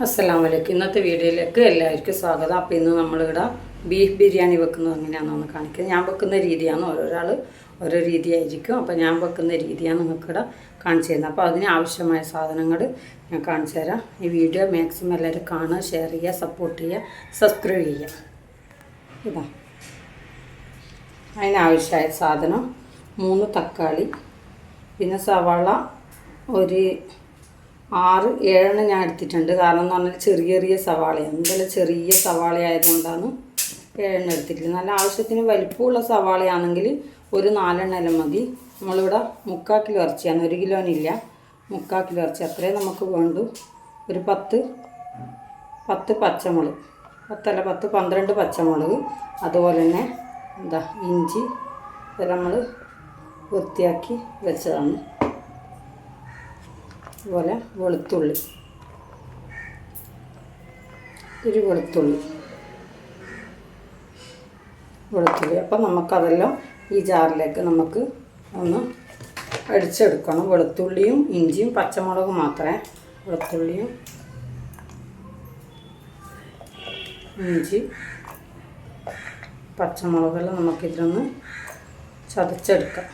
അസ്സലാമലൈക്കും. ഇന്നത്തെ വീഡിയോയിലേക്ക് എല്ലാവർക്കും സ്വാഗതം. അപ്പോൾ ഇന്ന് നമ്മളിവിടെ ബീഫ് ബിരിയാണി വെക്കുന്നത് എങ്ങനെയാണെന്ന് കാണിക്കുന്നത്. ഞാൻ വെക്കുന്ന രീതിയാണ്, ഓരോരാൾ ഓരോ രീതിയായിരിക്കും. അപ്പോൾ ഞാൻ വെക്കുന്ന രീതിയാണ് നിങ്ങൾക്കിവിടെ കാണിച്ചു തരുന്നത്. അപ്പോൾ അതിന് ആവശ്യമായ സാധനങ്ങൾ ഞാൻ കാണിച്ചു തരാം. ഈ വീഡിയോ മാക്സിമം എല്ലാവരും കാണുക, ഷെയർ ചെയ്യുക, സപ്പോർട്ട് ചെയ്യുക, സബ്സ്ക്രൈബ് ചെയ്യുക. ഇതാ അതിനാവശ്യമായ സാധനം 3 തക്കാളി, പിന്നെ സവാള ഒരു 6-7 ഞാൻ എടുത്തിട്ടുണ്ട്. കാരണം എന്ന് പറഞ്ഞാൽ ചെറിയ ചെറിയ സവാളയാണ്, എന്തെങ്കിലും ചെറിയ സവാള ആയതുകൊണ്ടാണ് 7 എടുത്തിട്ടില്ല. നല്ല ആവശ്യത്തിന് വലിപ്പമുള്ള സവാളയാണെങ്കിൽ ഒരു 4 മതി. നമ്മളിവിടെ 3/4 കിലോ ഇറച്ചിയാണ്, 1 കിലോനില്ല, 3/4 കിലോ ഇറച്ചി അത്രയും നമുക്ക് വേണ്ടു. ഒരു 10 പച്ചമുളക്, 12 പച്ചമുളക്. അതുപോലെ തന്നെ എന്താ ഇഞ്ചി, ഇതെല്ലാം നമ്മൾ വൃത്തിയാക്കി വെച്ചതാണ്. അതുപോലെ വെളുത്തുള്ളി, ഒരു വെളുത്തുള്ളി. അപ്പം നമുക്കതെല്ലാം ഈ ജാറിലേക്ക് നമുക്ക് ഒന്ന് അടിച്ചെടുക്കണം. വെളുത്തുള്ളിയും ഇഞ്ചിയും പച്ചമുളകും മാത്രമേ, വെളുത്തുള്ളിയും ഇഞ്ചി പച്ചമുളകെല്ലാം നമുക്കിതിലൊന്ന് ചതച്ചെടുക്കാം.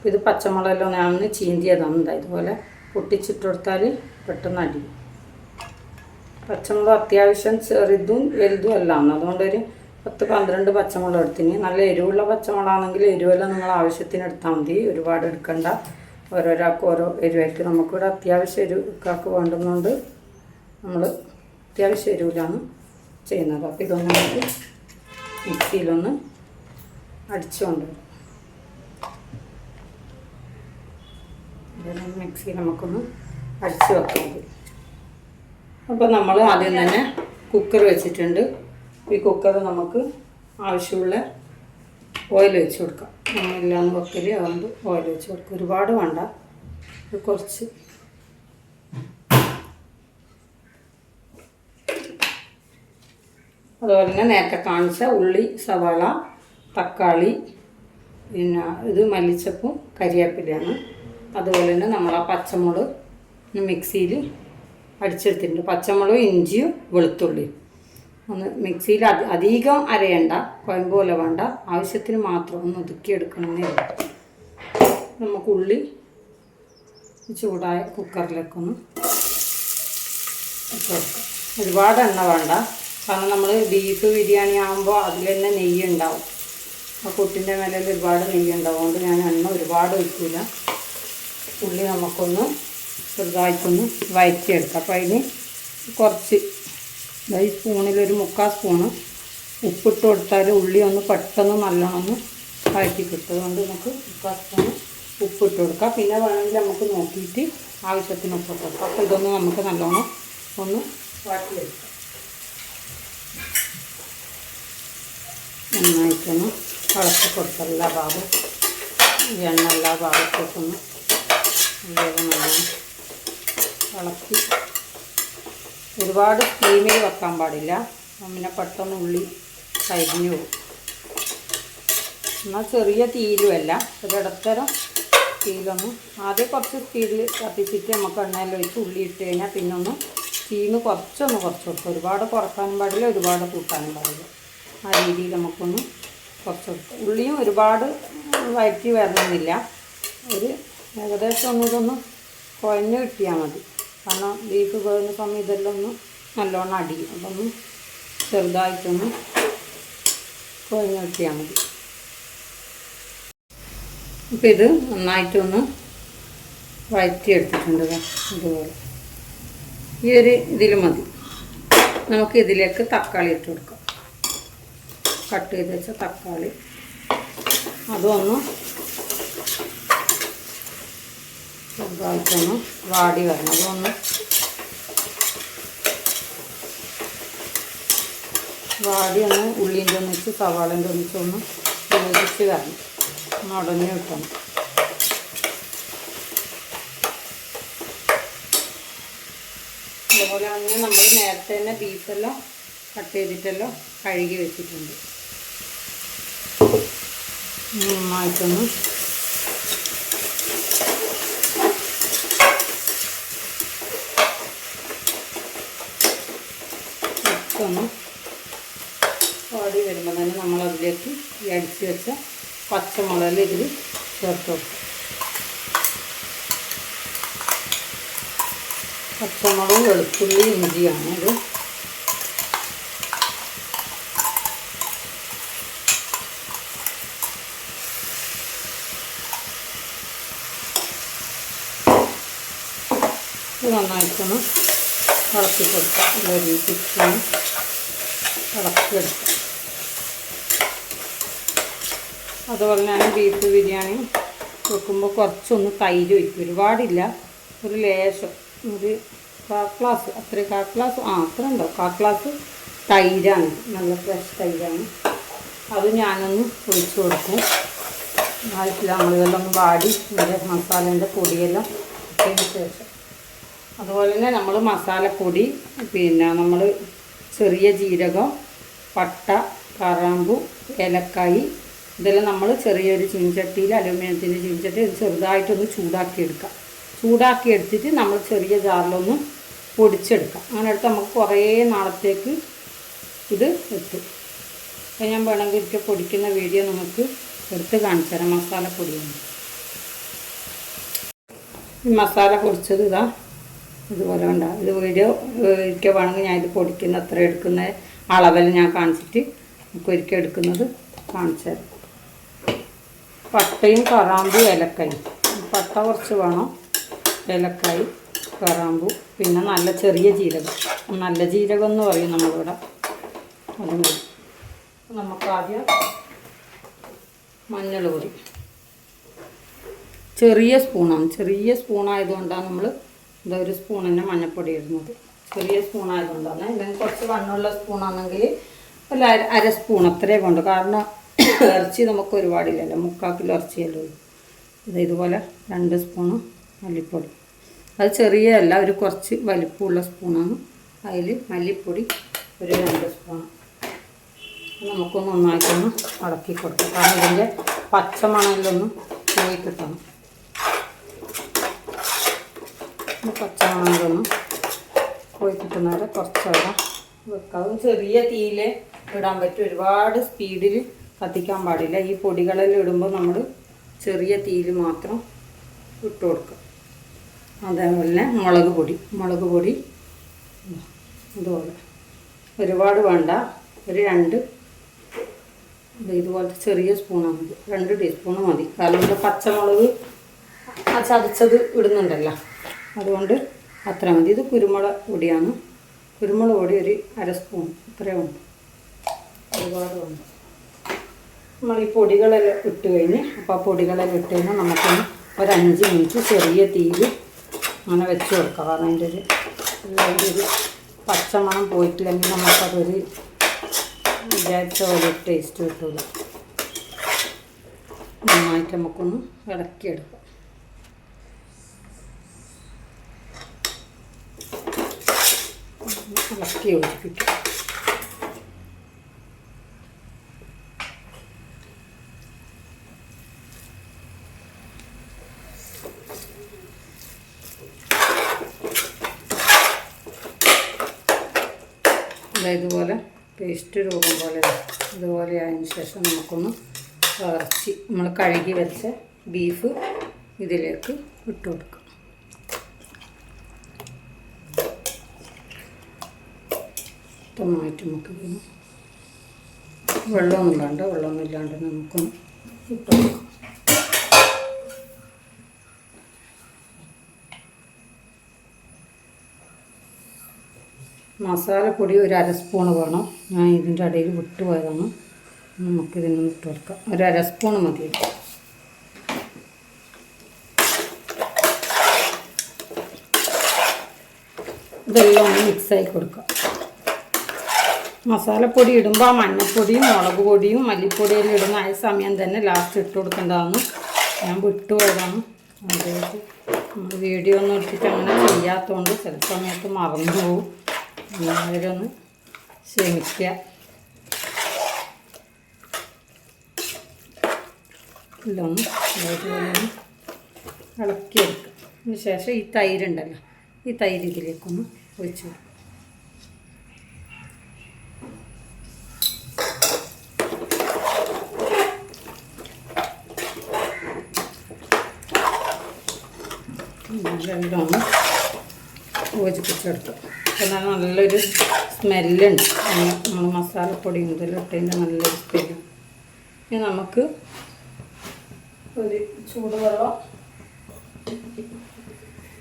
ഇത് പച്ചമുളകെല്ലാം ഞാനൊന്ന് ചീന്തിയതാണ്. ഇതുപോലെ പൊട്ടിച്ചിട്ട് കൊടുത്താൽ പെട്ടെന്ന് അടിയും. പച്ചമുളക് അത്യാവശ്യം ചെറുതും വലുതും എല്ലാം, അതുകൊണ്ടൊരു 10-12 പച്ചമുളക് എടുത്തിന്. നല്ല എരിവുള്ള പച്ചമുളകാണെങ്കിൽ എരിവെല്ലാം നിങ്ങൾ ആവശ്യത്തിന് എടുത്താൽ മതി, ഒരുപാട് എടുക്കണ്ട. ഓരോരാൾക്ക് ഓരോ എരിവായിരിക്കും. നമുക്കിവിടെ അത്യാവശ്യം എരിവൊക്കെ വേണ്ടുന്നതുകൊണ്ട് നമ്മൾ അത്യാവശ്യം എരിവിലാണ് ചെയ്യുന്നത്. അപ്പോൾ ഇതൊന്ന് നമുക്ക് മിക്സിയിലൊന്ന് അടിച്ചു കൊണ്ടുവരും. ഇതെല്ലാം മിക്സിയിൽ നമുക്കൊന്ന് അടിച്ച് വെക്കാം. അപ്പോൾ നമ്മൾ ആദ്യം തന്നെ കുക്കർ വെച്ചിട്ടുണ്ട്. ഈ കുക്കർ നമുക്ക് ആവശ്യമുള്ള ഓയിൽ വെച്ച് കൊടുക്കാം. നമ്മളെല്ലാം വെക്കൽ, അതുകൊണ്ട് ഓയിൽ വെച്ച് കൊടുക്കാം. ഒരുപാട് വേണ്ട, കുറച്ച്. അതുപോലെ തന്നെ നേരത്തെ കാണിച്ച ഉള്ളി, സവാള, തക്കാളി, പിന്നെ ഇത് മല്ലിച്ചപ്പും കരിവേപ്പിലയാണ്. അതുപോലെ തന്നെ നമ്മൾ ആ പച്ചമുളക് മിക്സിയിൽ അടിച്ചെടുത്തിട്ടുണ്ട്. പച്ചമുളകും ഇഞ്ചിയും വെളുത്തുള്ളിയും ഒന്ന് മിക്സിയിൽ അധികം അരയണ്ട, കുഴമ്പ് പോലെ വേണ്ട, ആവശ്യത്തിന് മാത്രം ഒന്ന് ഒതുക്കിയെടുക്കണമെന്നേ ഉള്ളൂ. നമുക്ക് ഉള്ളി ചൂടായ കുക്കറിലേക്കൊന്ന് ഇട്ട് കൊടുക്കാം. ഒരുപാട് എണ്ണ വേണ്ട, കാരണം നമ്മൾ ബീഫ് ബിരിയാണി ആകുമ്പോൾ അതിൽ തന്നെ നെയ്യ് ഉണ്ടാവും. ആ കുട്ടിൻ്റെ മേലെ ഒരുപാട് നെയ്യ് ഉണ്ടാവും, അതുകൊണ്ട് ഞാൻ എണ്ണ ഒരുപാട് ഒഴിക്കില്ല. ഉള്ളി നമുക്കൊന്ന് ചെറുതായിട്ടൊന്ന് വഴറ്റിയെടുക്കാം. അപ്പോൾ അതിന് കുറച്ച് ഈ സ്പൂണിലൊരു 3/4 സ്പൂണ് ഉപ്പിട്ട് കൊടുത്താൽ ഉള്ളി ഒന്ന് പെട്ടെന്ന് നല്ലോണം ഒന്ന് വഴറ്റി കിട്ടും. അതുകൊണ്ട് നമുക്ക് 3/4 സ്പൂണ് ഉപ്പിട്ട് കൊടുക്കാം. പിന്നെ വേണമെങ്കിൽ നമുക്ക് നോക്കിയിട്ട് ആവശ്യത്തിന് ഉപ്പിട്ട് കൊടുക്കാം. അപ്പോൾ ഇതൊന്ന് നമുക്ക് നല്ലോണം ഒന്ന് വഴറ്റിയെടുക്കാം. നന്നായിട്ടൊന്ന് ഇളക്കി കൊടുക്കാം. എല്ലാ ഭാഗവും എണ്ണ എല്ലാ ഭാഗത്തേക്കൊന്ന് ഉള്ളിയൊക്കെ നല്ലോണം ഇളക്കി. ഒരുപാട് ഫ്ലെയിമിൽ വെക്കാൻ പാടില്ല, പിന്നെ പെട്ടെന്ന് ഉള്ളി കരിഞ്ഞു പോകും. എന്നാൽ ചെറിയ തീരുമല്ല, ഒരിടത്തരം തീയിലൊന്ന് ആദ്യം കുറച്ച് സ്പീഡിൽ കത്തിച്ചിട്ട് നമുക്ക് എണ്ണയിൽ ഒഴിച്ച് ഉള്ളി ഇട്ട് കഴിഞ്ഞാൽ പിന്നെ ഒന്ന് തീന്ന് കുറച്ച് കൊടുക്കും. ഒരുപാട് കുറക്കാനും പാടില്ല, ഒരുപാട് കൂട്ടാനും പാടില്ല. ആ രീതിയിൽ നമുക്കൊന്ന് കുറച്ച് കൊടുക്കും. ഉള്ളിയും ഒരുപാട് വഴറ്റി വരണമെന്നില്ല, ഒരു ഏകദേശം ഇതൊന്ന് കുഴഞ്ഞ് കിട്ടിയാൽ മതി. കാരണം ബീഫ് വേകുന്ന സമയം ഇതെല്ലാം ഒന്ന് നല്ലോണം അടിയും. അതൊന്ന് ചെറുതായിട്ടൊന്ന് കുഴഞ്ഞ് കിട്ടിയാൽ മതി. ഇപ്പം ഇത് നന്നായിട്ടൊന്ന് വഴറ്റിയെടുത്തിട്ടുണ്ട്. ഇതുപോലെ ഈ ഒരു ഇതിൽ മതി. നമുക്ക് ഇതിലേക്ക് തക്കാളി ഇട്ട് കൊടുക്കാം. കട്ട് ചെയ്ത് വെച്ച തക്കാളി അതൊന്ന് ചെറുതായിട്ടൊന്ന് വാടി വരണം. അതൊന്ന് വാടി ഒന്ന് ഉള്ളിൻ്റെ ഒന്നിച്ച് സവാളൻ്റെ ഒന്നിച്ചൊന്ന് വേവിച്ച് വരണം, ഒന്ന് ഉടഞ്ഞ് കിട്ടണം. അതുപോലെ തന്നെ നമ്മൾ നേരത്തെ തന്നെ ബീഫെല്ലാം കട്ട് ചെയ്തിട്ടെല്ലാം കഴുകി വെച്ചിട്ടുണ്ട്. നന്നായിട്ടൊന്ന് ലേശം ഒന്ന് വാടി വരുമ്പോൾ തന്നെ നമ്മളതിലേക്ക് ഈ അടിച്ച് വെച്ച പച്ചമുളക് ഇതിൽ ചേർത്ത് കൊടുക്കും. പച്ചമുളകും വെളുത്തുള്ളി ഇഞ്ചിയാണ് ഇത്. ഇത് നന്നായിട്ടൊന്ന് ഇളക്കി കൊടുക്കാം. ഇളക്കി ഇളക്കിയെടുക്കാം. അതുപോലെ ഞാൻ ബീഫ് ബിരിയാണി വെക്കുമ്പോൾ കുറച്ചൊന്ന് തൈര് ഒഴിക്കും. ഒരുപാടില്ല, ഒരു ലേശം, ഒരു കാക്ലാസ്, അത്ര കാക്ലാസ്, അത്ര ഉണ്ടോ, കാക്ലാസ് തൈരാണ്, നല്ല ഫ്രഷ് തൈരാണ്. അത് ഞാനൊന്ന് ഒഴിച്ച് കൊടുക്കും. ആയിട്ടില്ല, നമ്മളിതെല്ലാം ഒന്ന് വാടി ഇതിൻ്റെ മസാലേൻ്റെ പൊടിയെല്ലാം ഇട്ടതിന് ശേഷം. അതുപോലെ തന്നെ നമ്മൾ മസാലപ്പൊടി, പിന്നെ നമ്മൾ ചെറിയ ജീരകം, പട്ട, കറാമ്പു, ഏലക്കായി, ഇതെല്ലാം നമ്മൾ ചെറിയൊരു ചീനച്ചട്ടിയിൽ, അലുമിനിയത്തിൻ്റെ ചീനച്ചട്ടി ചെറുതായിട്ടൊന്ന് ചൂടാക്കിയെടുക്കാം. ചൂടാക്കിയെടുത്തിട്ട് നമ്മൾ ചെറിയ ജാറിലൊന്ന് പൊടിച്ചെടുക്കാം. അങ്ങനെ എടുത്ത് നമുക്ക് കുറേ നാളത്തേക്ക് ഇത് എത്തും. അപ്പോൾ ഞാൻ വേണമെങ്കിൽ ഒരിക്കൽ പൊടിക്കുന്ന വീഡിയോ നമുക്ക് എടുത്ത് കാണിച്ചു തരാം. മസാലപ്പൊടിയാണ് ഈ മസാല പൊടിച്ചത്. ഇതാ ഇതുപോലെ ഉണ്ടാകും. ഇത് വീഡിയോ ഒരിക്കൽ വേണമെങ്കിൽ ഞാൻ ഇത് പൊടിക്കുന്ന അത്ര എടുക്കുന്ന അളവിൽ ഞാൻ കാണിച്ചിട്ട് നമുക്ക് ഒരിക്കൽ എടുക്കുന്നത് കാണിച്ചു തരാം. പട്ടയും കറാമ്പും ഏലക്കായും. പട്ട കുറച്ച് വേണം, ഏലക്കായി, കറാമ്പു, പിന്നെ നല്ല ചെറിയ ജീരകം, നല്ല ജീരകം എന്ന് പറയും നമ്മളിവിടെ, അതും കൂടി. നമുക്കാദ്യം മഞ്ഞൾ പൊടി ചെറിയ സ്പൂണാണ്. ചെറിയ സ്പൂണായതുകൊണ്ടാണ് നമ്മൾ ഇതാ ഒരു സ്പൂൺ തന്നെ മഞ്ഞൾപ്പൊടി ഇടുന്നത്. ചെറിയ സ്പൂണായതുകൊണ്ടാണ്. ഇല്ലെങ്കിൽ കുറച്ച് വണ്ണമുള്ള സ്പൂണാണെങ്കിൽ ഒരു അര സ്പൂൺ അത്രേ വേണ്ടു. കാരണം ഇറച്ചി നമുക്ക് ഒരുപാടില്ലല്ലോ, 3/4 കിലോ ഇറച്ചിയല്ലോ. ഇതുപോലെ 2 സ്പൂണ് മല്ലിപ്പൊടി. അത് ചെറിയതല്ല, ഒരു കുറച്ച് വലിപ്പമുള്ള സ്പൂണാണ്. അതിൽ മല്ലിപ്പൊടി ഒരു 2 സ്പൂൺ. നമുക്കൊന്ന് നന്നായിട്ടൊന്ന് ഇളക്കി കൊടുക്കാം. കാരണം ഇതിൻ്റെ പച്ചമണലിലൊന്ന് പോയി കിട്ടണം. പച്ചമണലൊന്ന് പോയി കിട്ടുന്നവരെ കുറച്ച് നേരം വെക്കാം. ചെറിയ തീയിൽ ഇടാൻ പറ്റും, ഒരുപാട് സ്പീഡിൽ കത്തിക്കാൻ പാടില്ല. ഈ പൊടികളെല്ലാം ഇടുമ്പോൾ നമ്മൾ ചെറിയ തീയിൽ മാത്രം ഇട്ട് കൊടുക്കുക. അതേപോലെ മുളക് പൊടി ഇതുപോലെ ഒരുപാട് വേണ്ട, ഒരു 2 ഇതുപോലത്തെ ചെറിയ സ്പൂണാണ് മതി, 2 ടീസ്പൂണ് മതി. കാരണം ഇവിടെ പച്ചമുളക് ചതച്ചത് ഇടുന്നുണ്ടല്ലോ, അതുകൊണ്ട് അത്ര മതി. ഇത് കുരുമുളക് പൊടിയാണ്. കുരുമുളക് പൊടി ഒരു അര സ്പൂൺ ഇത്രയും ഉണ്ട്, ഒരുപാട് ഉണ്ട്. നമ്മൾ ഈ പൊടികളെല്ലാം ഇട്ട് കഴിഞ്ഞ്, അപ്പോൾ ആ പൊടികളെല്ലാം ഇട്ട് കഴിഞ്ഞാൽ നമുക്കൊന്ന് ഒരു 5 മിനിറ്റ് ചെറിയ തീയിൽ അങ്ങനെ വെച്ച് കൊടുക്കാം. കാരണം അതിൻ്റെ ഒരു പച്ചമണം പോയിട്ടില്ലെങ്കിൽ നമുക്കതൊരു വിചാരിച്ച പോലെ ടേസ്റ്റ് കിട്ടില്ല. നന്നായിട്ട് നമുക്കൊന്ന് ഇളക്കിയെടുക്കാം. ഇളക്കി യോജിപ്പിക്കാം. ഇതുപോലെ പേസ്റ്റ് രൂപം പോലെ ഇതുപോലെ ആയതിനു ശേഷം നമുക്കൊന്ന് ഇറച്ചി നമ്മൾ കഴുകി വെച്ച ബീഫ് ഇതിലേക്ക് ഇട്ട് കൊടുക്കാം. നന്നായിട്ട് നമുക്ക് വെള്ളമൊന്നും ഇല്ലാണ്ട് നമുക്കൊന്ന് ഇട്ട് കൊടുക്കാം. മസാലപ്പൊടി ഒരു അര സ്പൂണ് വേണം. ഞാൻ ഇതിൻ്റെ ഇടയിൽ വിട്ടുപോയതാണ്. നമുക്കിതിനൊന്ന് ഇട്ട് കൊടുക്കാം. ഒരു അര സ്പൂണ് മതി. ഇതെല്ലാം ഒന്ന് മിക്സായി കൊടുക്കാം. മസാലപ്പൊടി ഇടുമ്പോൾ മഞ്ഞൾപ്പൊടിയും മുളക് പൊടിയും മല്ലിപ്പൊടിയെല്ലാം ഇടുന്ന ആ സമയം തന്നെ ലാസ്റ്റ് ഇട്ട് കൊടുക്കേണ്ടതാണ്. ഞാൻ വിട്ടുപോയതാണ്. അതായത് നമ്മൾ വീഡിയോ ഒന്നും എടുത്തിട്ട് അങ്ങനെ ചെയ്യാത്തതുകൊണ്ട് ചില സമയത്ത് മറന്നു പോകും. അതിലൊന്ന് ക്ഷമിക്കുക. ഇതൊന്ന് അതേപോലെ ഇളക്കിയെടുക്കുക. അതിന് ശേഷം ഈ തൈരുണ്ടല്ലോ, ഈ തൈര് ഇതിലേക്കൊന്ന് ഒഴിച്ച് കൊടുക്കുക. എല്ലാം ഒന്ന് യോജിപ്പിച്ചെടുത്തു. എന്നാൽ നല്ലൊരു സ്മെല്ലുണ്ട്. നമ്മൾ മസാലപ്പൊടി മുതലിട്ടതിൻ്റെ നല്ലൊരു സ്മെല്ല്. ഇനി നമുക്ക് ഒരു ചൂടുവെള്ളം,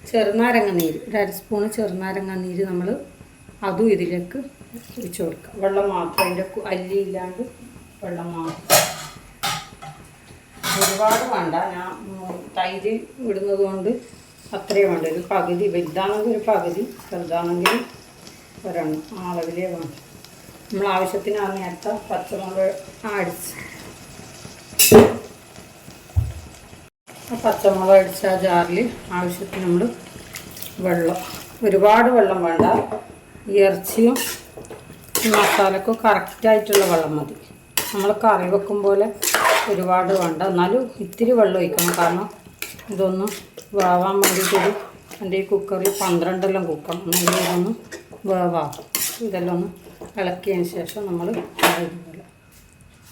ചെറുനാരങ്ങ നീര്, ഒരു അര സ്പൂണ് ചെറുനാരങ്ങ നീര് നമ്മൾ അതും ഇതിലേക്ക് ഒഴിച്ച് കൊടുക്കുക. വെള്ളം മാത്രം, അതിൻ്റെ അല്ലി ഇല്ലാണ്ട് വെള്ളം മാത്രം. ഒരുപാട് വേണ്ട, ഞാൻ തൈര് ഇടുന്നത് കൊണ്ട് അത്രയും വേണ്ട. ഒരു പകുതി, വലുതാണെങ്കിൽ ഒരു പകുതി, ചെറുതാണെങ്കിൽ ഒരെണ്ണം, ആ അളവിലേ വേണ്ട. നമ്മൾ ആവശ്യത്തിന് ആ നേരത്തെ പച്ചമുളക് അടിച്ച്, ആ പച്ചമുളക് അടിച്ച ആ ജാറിൽ ആവശ്യത്തിന് നമ്മൾ വെള്ളം, ഒരുപാട് വെള്ളം വേണ്ട. ഈ ഇറച്ചിയും മസാലക്കും കറക്റ്റായിട്ടുള്ള വെള്ളം മതി. നമ്മൾ കറി വെക്കും പോലെ ഒരുപാട് വേണ്ട, എന്നാലും ഇത്തിരി വെള്ളം ഒഴിക്കണം. കാരണം ഇതൊന്ന് വേവാൻ വേണ്ടിയിട്ടൊരു, എൻ്റെ ഈ കുക്കറിൽ 12 കുക്കണം, എന്നെങ്കിൽ ഇതൊന്ന് വേവാകും. ഇതെല്ലാം ഒന്ന് ഇളക്കിയതിന് ശേഷം നമ്മൾ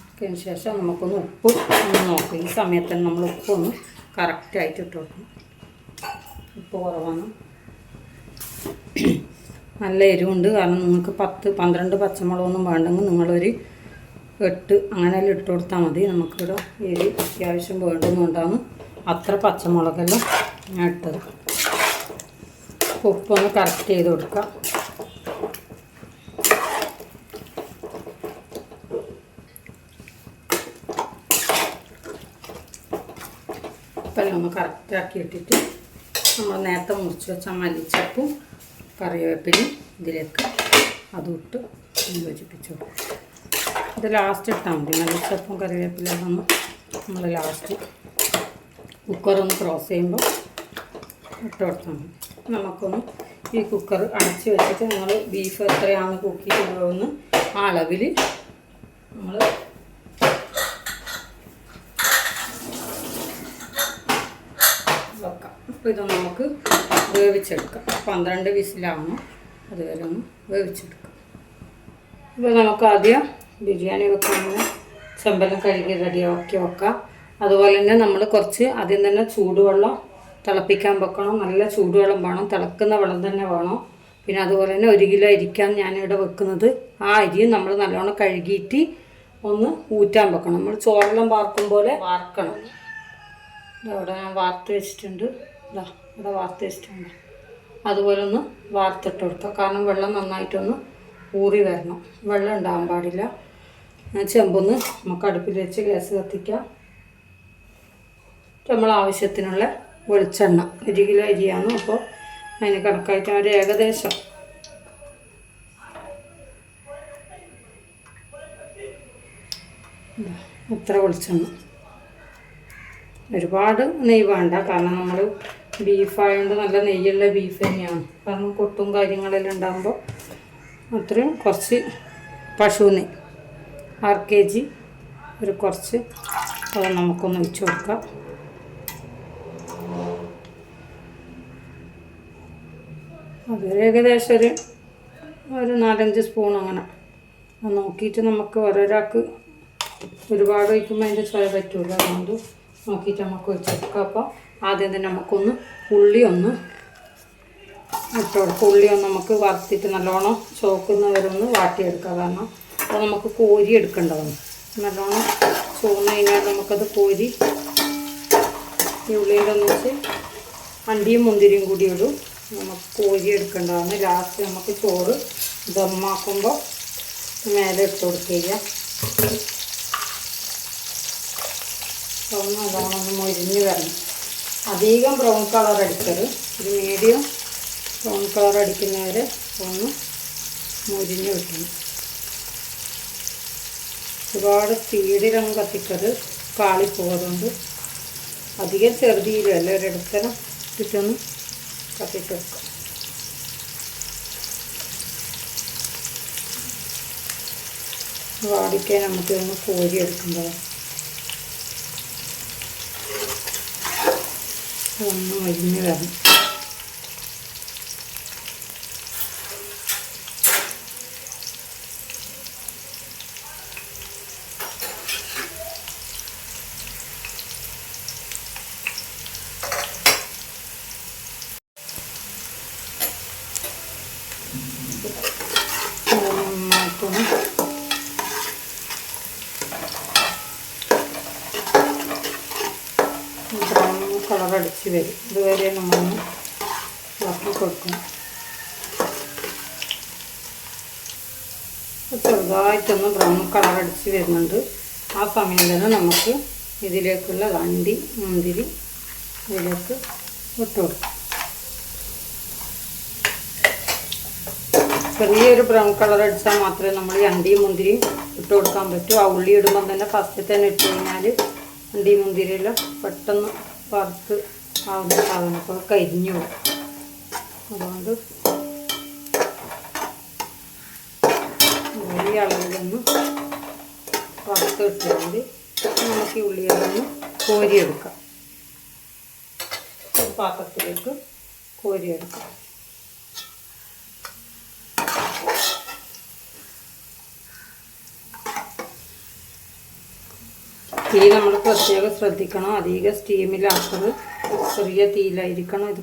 ഇളക്കിയതിന് ശേഷം നമുക്കൊന്ന് ഉപ്പ് ഒന്ന് നോക്കാം. ഈ സമയത്ത് തന്നെ നമ്മൾ ഉപ്പൊന്ന് കറക്റ്റായിട്ട് ഇട്ട് കൊടുക്കണം. ഉപ്പ് കുറവാണ്, നല്ല എരിവുണ്ട്. കാരണം നിങ്ങൾക്ക് 10-12 പച്ചമുളകൊന്നും വേണ്ടെങ്കിൽ നിങ്ങളൊരു 8 അങ്ങനെയെല്ലാം ഇട്ട് കൊടുത്താൽ മതി. നമുക്കിവിടെ എരി അത്യാവശ്യം വേണ്ടുന്നുണ്ടാകും. അത്ര പച്ചമുളകെല്ലാം ഞാൻ ഇട്ടത്. ഉപ്പൊന്ന് കറക്റ്റ് ചെയ്ത് കൊടുക്കാം. ഉപ്പെല്ലാം ഒന്ന് കറക്റ്റാക്കി ഇട്ടിട്ട് നമ്മൾ നേരത്തെ മുറിച്ച് വെച്ച മല്ലിച്ചപ്പും കറിവേപ്പിലയും ഇതിലേക്ക് അതും ഇട്ട് യോജിപ്പിച്ചു കൊടുക്കും. ഇത് ലാസ്റ്റ് ഇട്ടാൽ മതി. മല്ലിച്ചപ്പും കറിവേപ്പിലൊന്നും നമ്മൾ ലാസ്റ്റ് കുക്കറൊന്ന് ക്രോസ് ചെയ്യുമ്പോൾ ഇട്ട് കൊടുത്താൽ മതി. നമുക്കൊന്ന് ഈ കുക്കർ അടച്ച് വെച്ചിട്ട് നമ്മൾ ബീഫ് എത്രയാണ് കുക്ക് ചെയ്യുന്നതെന്ന് ആ അളവിൽ നമ്മൾ വെക്കാം. അപ്പോൾ ഇത് നമുക്ക് വേവിച്ചെടുക്കാം. 12 വിസിലാവണം, അതുവരെ ഒന്ന് വേവിച്ചെടുക്കാം. ഇപ്പോൾ നമുക്ക് ആദ്യം ബിരിയാണി വെക്കാനുള്ള ചെമ്പെല്ലാം കഴുകി റെഡിയാക്കി വെക്കാം. അതുപോലെ തന്നെ നമ്മൾ കുറച്ച് ആദ്യം തന്നെ ചൂടുവെള്ളം തിളപ്പിക്കാൻ വെക്കണം. നല്ല ചൂടുവെള്ളം വേണം, തിളക്കുന്ന വെള്ളം തന്നെ വേണം. പിന്നെ അതുപോലെ തന്നെ 1 കിലോ അരിക്കാൻ ഞാനിവിടെ വെക്കുന്നത്. ആ അരിയും നമ്മൾ നല്ലോണം കഴുകിയിട്ട് ഒന്ന് ഊറ്റാൻ വെക്കണം. നമ്മൾ ചോറെല്ലാം വാർക്കും പോലെ വാർക്കണം. ഇവിടെ ഞാൻ വാർത്ത് വെച്ചിട്ടുണ്ട്, ഇവിടെ വാർത്ത് വെച്ചിട്ടുണ്ട്. അതുപോലെ ഒന്ന് വാർത്തിട്ട് കൊടുക്കുക. കാരണം വെള്ളം നന്നായിട്ടൊന്ന് ഊറി വരണം, വെള്ളം ഉണ്ടാകാൻ പാടില്ല. ചെമ്പൊന്ന് നമുക്ക് അടുപ്പിൽ വെച്ച് ഗ്യാസ് കത്തിക്കാം. നമ്മൾ ആവശ്യത്തിനുള്ള വെളിച്ചെണ്ണ, 1 കിലോ അരിയാണ്, അപ്പോൾ അതിന് കണക്കായിട്ട് ഒരു ഏകദേശം എത്ര വെളിച്ചെണ്ണ. ഒരുപാട് നെയ്യ് വേണ്ട, കാരണം നമ്മൾ ബീഫായതുകൊണ്ട് നല്ല നെയ്യുള്ള ബീഫ് തന്നെയാണ്. കാരണം കൊട്ടും കാര്യങ്ങളെല്ലാം ഉണ്ടാകുമ്പോൾ അത്രയും കുറച്ച് പശു നെയ്യ് 6 kg ഒരു കുറച്ച് അത് നമുക്കൊന്ന് ഒഴിച്ച് കൊടുക്കാം. അത് ഏകദേശം ഒരു 4-5 സ്പൂൺ അങ്ങനെ നോക്കിയിട്ട് നമുക്ക് ഓരോരാൾക്ക് ഒരുപാട് ഒഴിക്കുമ്പോൾ അതിൻ്റെ ചുവ പറ്റുള്ളൂ. അതുകൊണ്ട് നോക്കിയിട്ട് നമുക്ക് ഒഴിച്ചെടുക്കാം. അപ്പോൾ ആദ്യം തന്നെ നമുക്കൊന്ന് ഉള്ളി ഒന്ന് ഇട്ട് കൊടുക്കുക. ഉള്ളി ഒന്ന് നമുക്ക് വറുത്തിട്ട് നല്ലോണം ചോക്കുന്നവരൊന്ന് വാട്ടിയെടുക്കുക. കാരണം അത് നമുക്ക് കോരി എടുക്കേണ്ടതാണ്. നല്ലോണം ചുവന്ന് കഴിഞ്ഞാൽ നമുക്കത് കോരി ഈ ഉള്ളിയുടെ ഒന്നിച്ച് അണ്ടിയും മുന്തിരിയും കൂടി ഇടും, നമുക്ക് കോരി എടുക്കേണ്ടതാണ്. ലാസ്റ്റ് നമുക്ക് ചോറ് ദമ്മാക്കുമ്പോൾ മേലെ ഇട്ട് കൊടുക്കുക. ഒന്ന് നല്ലോണം ഒന്ന് മൊരിഞ്ഞ് വരണം. അധികം ബ്രൗൺ കളർ അടിക്കരുത്, ഒരു മീഡിയം ബ്രൗൺ കളർ അടിക്കുന്നവരെ ഒന്ന് മൊരിഞ്ഞ് കിട്ടണം. ഒരുപാട് സ്പീഡിലൊന്നും കത്തിക്കരുത്, കാളിപ്പോകുന്നുണ്ട്. അധികം ചെറുതീരല്ല, ഒരിടത്തരം ഇട്ടൊന്ന് കത്തിച്ചെടുക്കാം. വാടിക്കാൻ നമുക്ക് ഒന്ന് കോരിയെടുക്കേണ്ടതാണ്. ഒന്ന് മരിഞ്ഞ് വരണം. നന്നായിട്ടൊന്ന് ബ്രൗൺ കളറടിച്ച് വരും. ഇതുവരെ നമ്മളൊന്ന് ഇളക്കി കൊടുക്കണം. ചെറുതായിട്ടൊന്ന് ബ്രൗൺ കളറടിച്ച് വരുന്നുണ്ട്. ആ സമയം തന്നെ നമുക്ക് ഇതിലേക്കുള്ള അണ്ടി മുന്തിരി ഇതിലേക്ക് ഇട്ട് കൊടുക്കാം. ചെറിയൊരു ബ്രൗൺ കളർ അടിച്ചാൽ മാത്രമേ നമ്മൾ ഈ അണ്ടിയും മുന്തിരിയും ഇട്ട് കൊടുക്കാൻ പറ്റൂ. ആ ഉള്ളി ഇടുമ്പം തന്നെ ഫസ്റ്റ് തന്നെ ഇട്ട് കഴിഞ്ഞാൽ അണ്ടി മുന്തിരിയെല്ലാം പെട്ടെന്ന് വറുത്ത് ആവുന്ന സാധനം അപ്പോൾ കരിഞ്ഞു പോകും. അതുകൊണ്ട് വലിയ അളവിലൊന്ന് വറുത്ത് ഇട്ടുകൊണ്ട് നമുക്ക് ഈ ഉള്ളികളൊന്ന് കോരിയെടുക്കാം. ഒരു പാത്രത്തിലേക്ക് കോരിയെടുക്കാം. തീ നമ്മൾ പ്രത്യേകം ശ്രദ്ധിക്കണം. അധികം സ്റ്റീമിലാക്കത്, ചെറിയ തീയിലായിരിക്കണം. ഇത്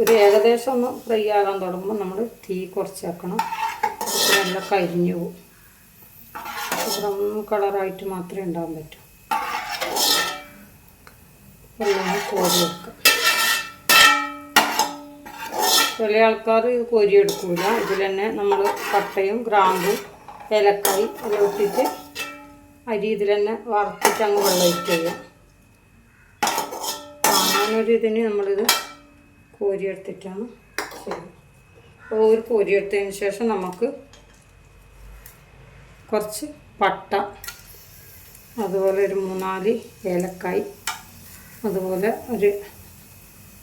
ഒരു ഏകദേശം ഒന്ന് ഫ്രൈ ആകാൻ തുടങ്ങുമ്പോൾ നമ്മൾ തീ കുറച്ചാക്കണം. നല്ല കരിഞ്ഞു പോകും. ബ്രൗൺ കളറായിട്ട് മാത്രമേ ഉണ്ടാകാൻ പറ്റൂ. എല്ലാം കോരിയെടുക്കാം. ചില ആൾക്കാർ ഇത് കോരിയെടുക്കില്ല. ഇതിൽ തന്നെ നമ്മൾ പട്ടയും ഗ്രാമ്പും ഏലക്കായി എല്ലാം ഇട്ടിട്ട് അരി ഇതിൽ തന്നെ വറുത്തിട്ട് അങ്ങ് വെള്ളമൊഴിച്ച് ചെയ്യാം. കാണാനൊരു ഇതിന് നമ്മളിത് കോരിയെടുത്തിട്ടാണ് ചെയ്യുന്നത്. അപ്പോൾ ഒരു കോരിയെടുത്തതിന് ശേഷം നമുക്ക് കുറച്ച് പട്ട, അതുപോലെ ഒരു 3-4 ഏലക്കായ്, അതുപോലെ ഒരു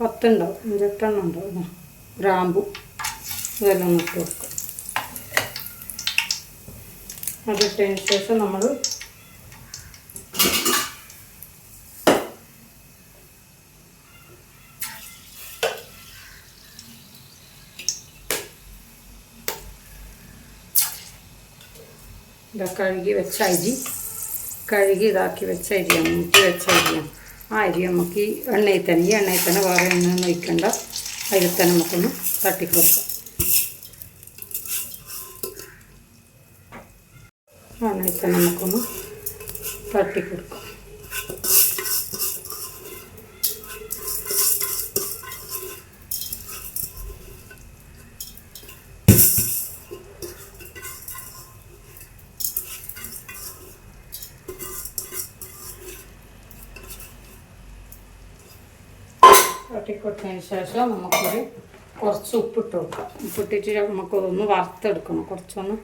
10 ഉണ്ടാവും, 5-8 ഉണ്ടാവും ഗ്രാമ്പു, ഇതെല്ലാം ഒന്ന് ഇട്ട് വെക്കും. അതിട്ടതിന് ശേഷം നമ്മൾ കഴുകി വെച്ച അരി, കഴുകി ഇതാക്കി വെച്ച അരിയാണ്, മുറ്റി വെച്ച അരിയാണ്. ആ അരി നമുക്ക് ഈ എണ്ണയിൽ തന്നെ വേറെ എണ്ണയൊന്നും ഒഴിക്കേണ്ട, അതിൽ തന്നെ നമുക്കൊന്ന് തട്ടിക്കൊടുക്കാം. എണ്ണയിൽ തന്നെ നമുക്കൊന്ന് തട്ടിക്കൊടുക്കാം. തട്ടിക്കൊടുത്തതിന് ശേഷം നമുക്കൊരു കുറച്ച് ഉപ്പിട്ട് കൊടുക്കാം. ഉപ്പിട്ടിട്ട് നമുക്കതൊന്ന് വറുത്തെടുക്കണം. കുറച്ചൊന്ന്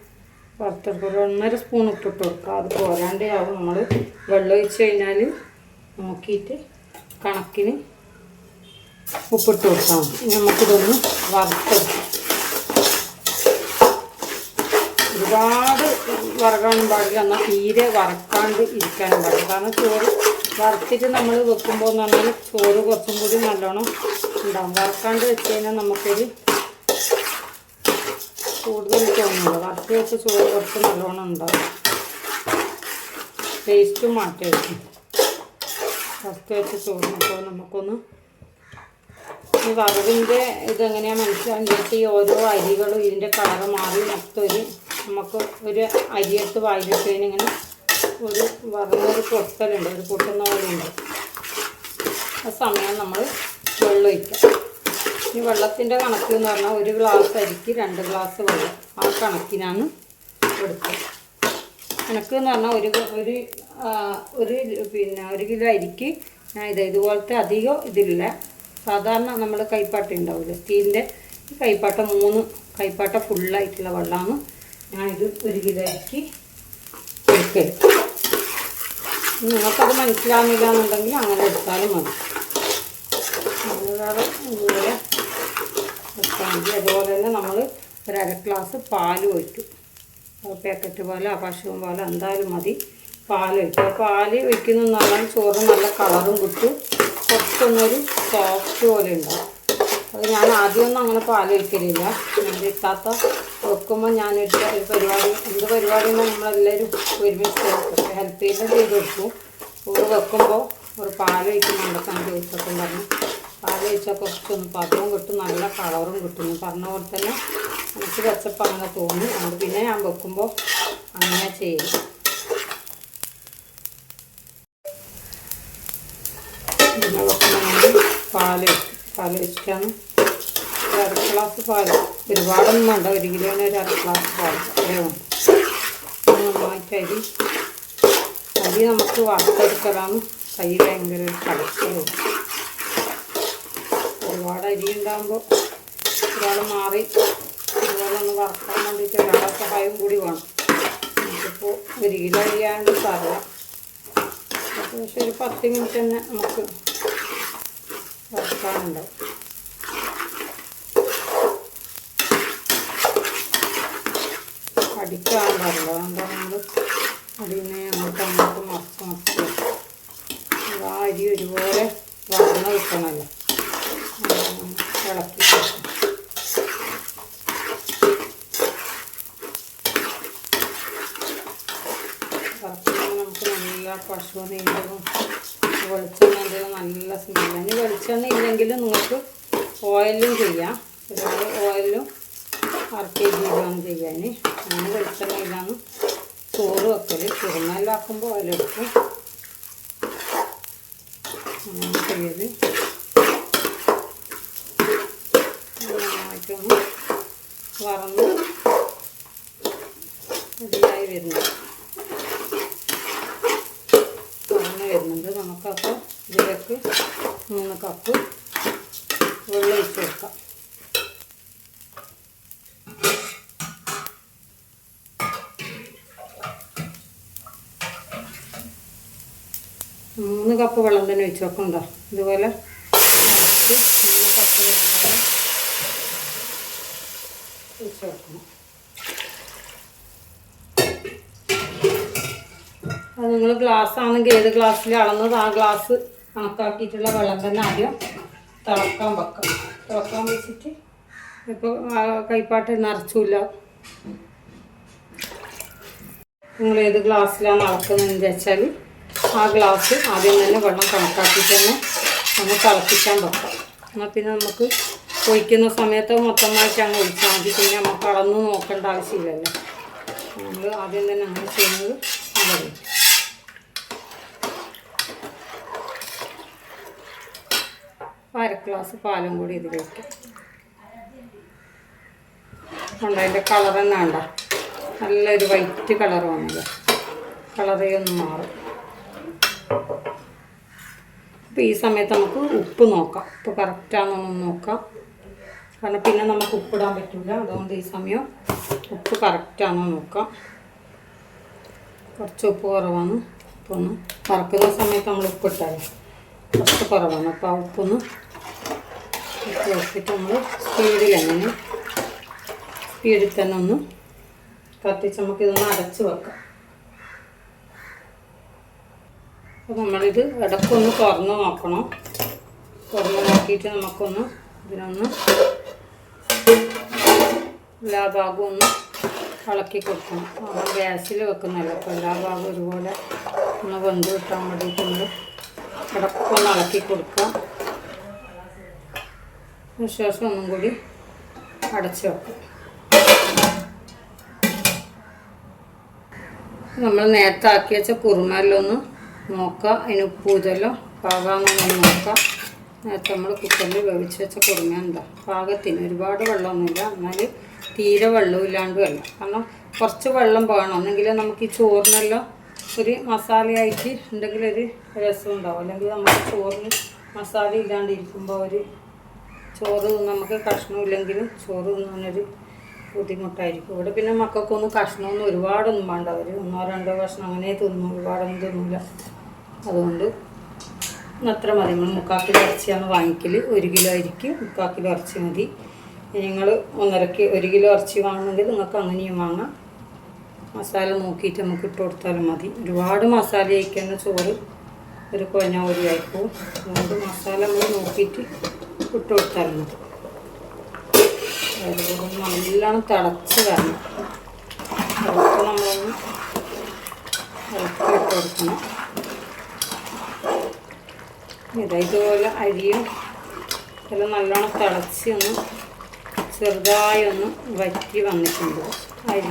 വറുത്തെടുക്കുക. ഒരു 1.5 സ്പൂൺ ഉപ്പിട്ട് കൊടുക്കുക. അത് പോരാണ്ടേ ആവും. നമ്മൾ വെള്ളം ഒഴിച്ച് കഴിഞ്ഞാൽ നോക്കിയിട്ട് കണക്കിന് ഉപ്പിട്ട് കൊടുത്താൽ മതി. നമുക്കിതൊന്ന് വറുത്തെടുക്കാം. ഒരുപാട് വറക്കാനും പാടില്ല, എന്നാൽ തീരെ വറക്കാണ്ട് ഇരിക്കാനും പാടില്ല. കാരണം ചോറ് വറുത്തിട്ട് നമ്മൾ വെക്കുമ്പോൾ എന്ന് പറഞ്ഞാൽ ചോറ് കുറച്ചും കൂടി നല്ലോണം ഉണ്ടാകും. വറക്കാണ്ട് വെച്ച് കഴിഞ്ഞാൽ നമുക്കൊരു കൂടുതൽ തോന്നില്ല. വറുത്ത് വെച്ച ചോറ് കുറച്ച് നല്ലോണം ഉണ്ടാകും, ടേസ്റ്റും മാറ്റമായിരിക്കും. വറുത്ത് വെച്ച ചോറിനപ്പോൾ നമുക്കൊന്ന് ഈ വറവിൻ്റെ ഇതെങ്ങനെയാണ് മനസ്സിലാക്കി വെച്ചാൽ ഈ ഓരോ അരികളും ഇതിൻ്റെ കളറ് മാറി മൊത്തം നമുക്ക് ഒരു അരിയെടുത്ത് വായിലിട്ടതിന് ഇങ്ങനെ ഒരു വറന്നൊരു പൊട്ടലുണ്ട്, ഒരു പൊട്ടുന്ന പോലെയുണ്ട്. ആ സമയം നമ്മൾ വെള്ളം ഒഴിക്കാം. ഈ വെള്ളത്തിൻ്റെ കണക്ക് എന്ന് പറഞ്ഞാൽ 1 ഗ്ലാസ് അരിക്ക് 2 ഗ്ലാസ് വെള്ളം, ആ കണക്കിനാണ് എടുക്കുക. കണക്ക് എന്ന് പറഞ്ഞാൽ ഒരു കിലോ അരിക്ക് ഞാൻ ഇതുപോലത്തെ അധികം ഇതില്ല. സാധാരണ നമ്മൾ കൈപ്പാട്ട ഉണ്ടാവില്ല, സ്റ്റീലിൻ്റെ കൈപ്പാട്ട 3 കൈപ്പാട്ട ഫുള്ളായിട്ടുള്ള വെള്ളമാണ് ഞാനിത് 1 കിലോ അരിക്ക് എടുക്കരുത്. നിങ്ങൾക്കത് മനസ്സിലാവുന്നില്ല എന്നുണ്ടെങ്കിൽ അങ്ങനെ എടുത്താലും മതി. ഇതുപോലെ എടുത്താൽ മതി. അതുപോലെ തന്നെ നമ്മൾ 1/2 ഗ്ലാസ് പാൽ ഒഴിക്കും. പാക്കറ്റ് പാലോ പശുവും പാലോ എന്തായാലും മതി. പാൽ ഒഴിക്കും. പാൽ ഒഴിക്കുന്നതെന്ന് പറഞ്ഞാൽ ചോറ് നല്ല കളറും കിട്ടും, കുറച്ചൊന്നൊരു സോഫ്റ്റ് പോലെ ഉണ്ടാവും. അത് ഞാൻ ആദ്യമൊന്നും അങ്ങനെ പാലൊഴിക്കലില്ല. ഞാൻ ഇത്താത്ത വെക്കുമ്പോൾ ഞാനൊരു പരിപാടി, എന്ത് പരിപാടിയുമ്പോൾ നമ്മളെല്ലാവരും ഒരുമിച്ച് ഹെൽപ്പ് ചെയ്ത് കൊടുക്കും. ചോറ് വെക്കുമ്പോൾ ഒരു പാലൊഴിക്കുന്നുണ്ടൊക്കെ ചോദിച്ചപ്പം പറഞ്ഞു പാലൊഴിച്ചാൽ കുറച്ചൊന്ന് പതവും കിട്ടും, നല്ല കളറും കിട്ടും. പറഞ്ഞ പോലെ തന്നെ എനിക്ക് വെച്ചപ്പോൾ അങ്ങനെ തോന്നി. അതുകൊണ്ട് പിന്നെ ഞാൻ വെക്കുമ്പോൾ അങ്ങനെ ചെയ്യും. പിന്നെ വെക്കുമ്പോൾ പാൽ വെച്ചിട്ടാണ്. ഒരു 1/2 ഗ്ലാസ് പാൽ, ഒരുപാടൊന്നും വേണ്ട. 1 കിലോന് ഒരു 1/2 ഗ്ലാസ് പാൽ അത്രയും. നന്നായിട്ട് അരി നമുക്ക് വറുത്തെടുക്കലാണ്. കൈ ഭയങ്കര കളിക്കലും. ഒരുപാട് അരി ഉണ്ടാകുമ്പോൾ ഒരാൾ മാറി അതുപോലെ ഒന്ന് വറുക്കാൻ വേണ്ടിയിട്ട് ഒരാളെ സഹായം കൂടി വേണം. നമുക്കിപ്പോൾ 1 കിലോ അരിയാണ്ട് സാറില്ല. പക്ഷേ ഒരു 10 മിനിറ്റ് തന്നെ നമുക്ക് വറുക്കാനുണ്ടാവും. അടിക്കാൻ പാടില്ല. അതുകൊണ്ടാണ് നമ്മൾ അടിനെ നമുക്ക് അങ്ങോട്ട് മറച്ച് ആ അരി ഒരുപോലെ വറന്ന് കിട്ടണമല്ലോ. ഇളക്കി വറുക്കുമ്പോൾ നമുക്ക് നല്ല പശു നെയ്യും വെളിച്ചെണ്ണ എന്തെങ്കിലും നല്ല സ്മെല്ല്. ഇനി വെളിച്ചെണ്ണ ഇല്ലെങ്കിലും നിങ്ങൾക്ക് ഓയിലും ചെയ്യാം. ഒരുപാട് ഓയിലും 1/2 kg ഇടുകയാണ് ചെയ്യാൻ. അങ്ങനെ വെളിച്ചെണ്ണ ഇല്ലാന്ന് ചോറ് വെക്കൽ. കുറുമെല്ലാം ആക്കുമ്പോൾ ഓയിലെടുക്കും. അങ്ങനെ ചെയ്യൽ. നന്നായിട്ടൊന്ന് വറന്ന് റെഡിയായി വരുന്നുണ്ട്. നമുക്കപ്പോൾ ഇതിലേക്ക് 3 കപ്പ് വെള്ളം ഒഴിച്ച് കൊടുക്കാം. മൂന്ന് കപ്പ് വെള്ളം തന്നെ ഒഴിച്ച് വെക്കണ്ടോ. ഇതുപോലെ 3 കപ്പ് വെള്ളം തന്നെ ഒഴിച്ച് വെക്കണം. അത് നിങ്ങൾ ഗ്ലാസ് ആണെങ്കിൽ ഏത് ഗ്ലാസ്സിൽ അളന്നത് ആ ഗ്ലാസ് കണക്കാക്കിയിട്ടുള്ള വെള്ളം തന്നെ ആദ്യം തിളക്കാൻ വെക്കാം. തിളക്കാൻ വെച്ചിട്ട് ഇപ്പോൾ കൈപ്പാട്ട് നിറച്ചില്ല. നിങ്ങൾ ഏത് ഗ്ലാസ്സിലാണ് അളക്കുന്നതെന്ന് വെച്ചാൽ ആ ഗ്ലാസ് ആദ്യം തന്നെ വെള്ളം കണക്കാക്കിയിട്ട് തന്നെ നമ്മൾ തിളപ്പിക്കാൻ വെക്കാം. എന്നാൽ പിന്നെ നമുക്ക് ഒഴിക്കുന്ന സമയത്ത് മൊത്തമായിട്ട് അങ്ങ് ഒഴിച്ചാൽ മതി. പിന്നെ നമുക്ക് അളന്ന് നോക്കേണ്ട ആവശ്യമില്ലല്ലോ. നമ്മൾ ആദ്യം തന്നെ അങ്ങനെ ചെയ്യുന്നത് നല്ലത്. 1/2 ഗ്ലാസ് പാലും കൂടി ഇതിലേക്ക് ഉണ്ട്. അതിൻ്റെ കളർ തന്നെ വേണ്ട, നല്ലൊരു വൈറ്റ് കളർ വന്നത്. കളറേ ഒന്ന് മാറും. അപ്പോൾ ഈ സമയത്ത് നമുക്ക് ഉപ്പ് നോക്കാം. ഉപ്പ് കറക്റ്റാണെന്നൊന്ന് നോക്കാം. കാരണം പിന്നെ നമുക്ക് ഉപ്പിടാൻ പറ്റില്ല. അതുകൊണ്ട് ഈ സമയം ഉപ്പ് കറക്റ്റാണോ നോക്കാം. കുറച്ച് ഉപ്പ് കുറവാണ്. ഉപ്പൊന്ന് വറക്കുന്ന സമയത്ത് നമ്മൾ ഉപ്പിട്ടാലോ കുറച്ച് കുറവാണ്. അപ്പോൾ ആ ഉപ്പൊന്ന് ഉപ്പ് വെച്ചിട്ട് നമ്മൾ സ്പീഡിൽ തന്നെ ഒന്ന് കത്തിച്ച് നമുക്കിതൊന്ന് അടച്ച് വെക്കാം. അപ്പോൾ നമ്മളിത് ഇടയ്ക്കൊന്ന് തുറന്ന് നോക്കണം. തുറന്ന് നോക്കിയിട്ട് നമുക്കൊന്ന് ഇതിനൊന്ന് എല്ലാ ഭാഗവും ഒന്ന് ഇളക്കി കൊടുക്കണം. നമ്മൾ ഗ്യാസിൽ വെക്കുന്നതല്ല. അപ്പോൾ എല്ലാ ഭാഗവും ഒരുപോലെ ഒന്ന് വെന്ത് കിട്ടാൻ വേണ്ടിയിട്ട് നമ്മൾ ഇടയ്ക്കൊന്ന് ഇളക്കി കൊടുക്കാം. അതിനുശേഷം ഒന്നും കൂടി അടച്ച് വെക്കാം. നമ്മൾ നേരത്തെ ആക്കി വെച്ച കുറുമയിലൊന്ന് നോക്കാം. അതിന് ഉപ്പ് ഇതെല്ലാം പാകാമെന്നൊന്ന് നോക്കാം. നേരത്തെ നമ്മൾ കുക്കറിൽ വേവിച്ച് വെച്ച കുറുമ എന്താ പാകത്തിന്, ഒരുപാട് വെള്ളമൊന്നുമില്ല, എന്നാൽ തീരെ വെള്ളമില്ലാണ്ടും അല്ല. കാരണം കുറച്ച് വെള്ളം വേണം, എന്നെങ്കിൽ നമുക്ക് ഈ ചോറിനെല്ലാം ഒരു മസാലയായിട്ട് ഉണ്ടെങ്കിലൊരു രസം ഉണ്ടാവും. അല്ലെങ്കിൽ നമുക്ക് ചോറിന് മസാല ഇല്ലാണ്ടിരിക്കുമ്പോൾ ഒരു ചോറ് നമുക്ക് കഷ്ണമില്ലെങ്കിലും ചോറ് തിന്നാനൊരു ബുദ്ധിമുട്ടായിരിക്കും. ഇവിടെ പിന്നെ മക്കൾക്കൊന്നും കഷ്ണമൊന്നും ഒരുപാടൊന്നും വേണ്ട. അവർ 1-2 കഷ്ണം അങ്ങനെ തിന്നും, ഒരുപാടൊന്നും തിന്നില്ല. അതുകൊണ്ട് അത്ര മതി. നമ്മൾ 3/4 കിലോ ഇറച്ചിയാണ് വാങ്ങിക്കൽ. 1 കിലോ അരിക്ക് 3/4 കിലോ ഇറച്ചി മതി. നിങ്ങൾ 1 കിലോ ഇറച്ചി വാങ്ങണമെങ്കിൽ നിങ്ങൾക്ക് അങ്ങനെയും വാങ്ങാം. മസാല നോക്കിയിട്ട് നമുക്ക് ഇട്ട് കൊടുത്താലും മതി. ഒരുപാട് മസാല കഴിക്കുന്ന ചോറ് ഒരു കുഴഞ്ഞ പോലെയായിപ്പോൾ. അതുകൊണ്ട് മസാല നമ്മൾ നോക്കിയിട്ട് ഇട്ട് കൊടുത്താലും മതി. അതുപോലെ നല്ലോണം തിളച്ച് വരണം. തിളച്ച് നമ്മളൊന്ന് ഇളക്കി ഇട്ട് കൊടുക്കണം. ഇതുപോലെ അരിയും എല്ലാം നല്ലോണം തിളച്ച് ഒന്ന് ചെറുതായി ഒന്ന് വറ്റി വന്നിട്ടുണ്ട്. അരി